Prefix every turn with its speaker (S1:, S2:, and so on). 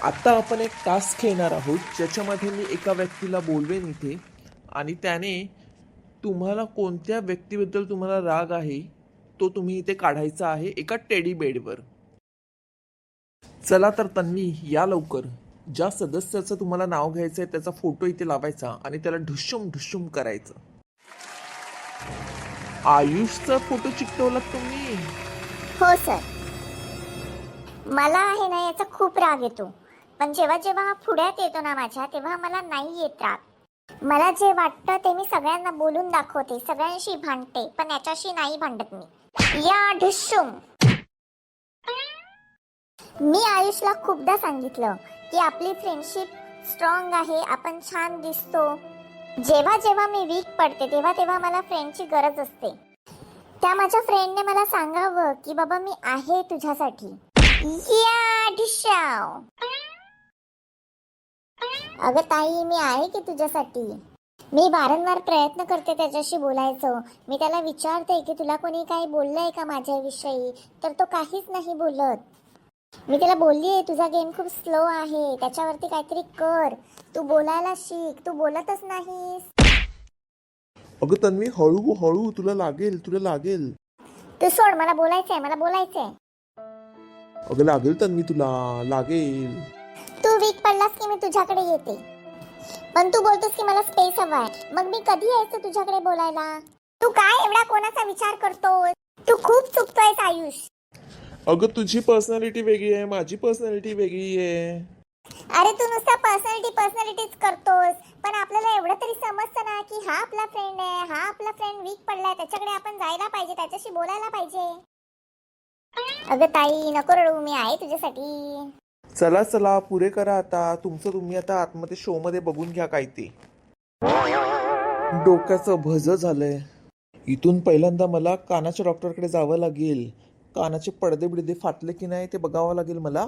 S1: आता आपण एक टास्क खेळणार आहोत ज्याच्यामध्ये मी एका व्यक्तीला बोलवेन इथे आणि त्याने तुम्हाला कोणत्या व्यक्तीबद्दल तुम्हाला राग आहे तो तुम्ही इथे काढायचा आहे एका टेडी बेडवर. चला तर तन्वी या लवकर. ज्या सदस्याचं तुम्हाला नाव घ्यायचं आहे त्याचा फोटो इथे लावायचा आणि त्याला ढुशुम ढुशुम करायचं. आयुषचा फोटो चिकटवलात तुम्ही?
S2: हो सर. मला आहे ना याचा खूप राग येतो, पण जेव्हा जेव्हा हा पुढ्यात येतो ना माझ्या, तेव्हा मला नाही येत राग. मला जे वाटतं ते मी सगळ्यांना बोलून दाखवते, सगळ्यांशी भांडते, पण याच्याशी नाही भांडत मी. या ढुशुम. मी आयुषला खूपदा सांगितलं की आपली फ्रेंडशिप स्ट्रॉंग आहे, आपण छान दिसतो. जेव्हा जेव्हा मी वीक पडते तेव्हा तेव्हा मला फ्रेंडची गरज असते. त्या माझ्या फ्रेंडने मला सांगावं की बाबा मी आहे तुझ्यासाठी. या ढिशाव. अगं ताई, मी आहे की तुझ्यासाठी. मी वारंवार प्रयत्न करते त्याच्याशी बोलायचं. मी त्याला विचारते की तुला कोणी काही बोललंय का माझ्याविषयी, तर तो काहीच नाही बोलत. मी त्याला बोललीये तुझा गेम खूप स्लो आहे, त्याच्यावरती काहीतरी कर, तू बोलायला शिक, तू बोलतच नाहीस.
S1: अगं तन्वी हळू हळू, तुला लागेल.
S2: तू सोड, मला बोलायचंय.
S1: अगं लागेल तन्वी, तुला लागेल.
S2: तू वीक पडलास की मी तुझ्याकडे येते, पण तू बोलतोस की मला स्पेस हवाय. मग मी कधी यायचं तुझ्याकडे बोलायला? तू काय एवढा कोणाचा विचार करतोस? तू खूप चुकतोयस आयुष.
S1: अगं तुझी पर्सनॅलिटी वेगळी आहे, माझी पर्सनॅलिटी वेगळी आहे.
S2: अरे तू नुसता पर्सनॅलिटीच करतोस, पण आपल्याला एवढं तरी समजतं ना की हा आपला फ्रेंड आहे, हा आपला फ्रेंड वीक पडलाय, त्याच्याकडे आपण जायला पाहिजे, त्याच्याशी बोलायला पाहिजे. अगं ताई नको रडू, मी आहे तुझ्यासाठी.
S1: चला पुरे करा आता. तुमचं तुम्ही आता आतमध्ये शो मध्ये बघून घ्या काय ते. डोक्याचं भज झालंय. इथून पहिल्यांदा मला कानाच्या डॉक्टरकडे जावं लागेल. कानाचे पडदे बिडदे फाटले की नाही ते बघावं लागेल मला.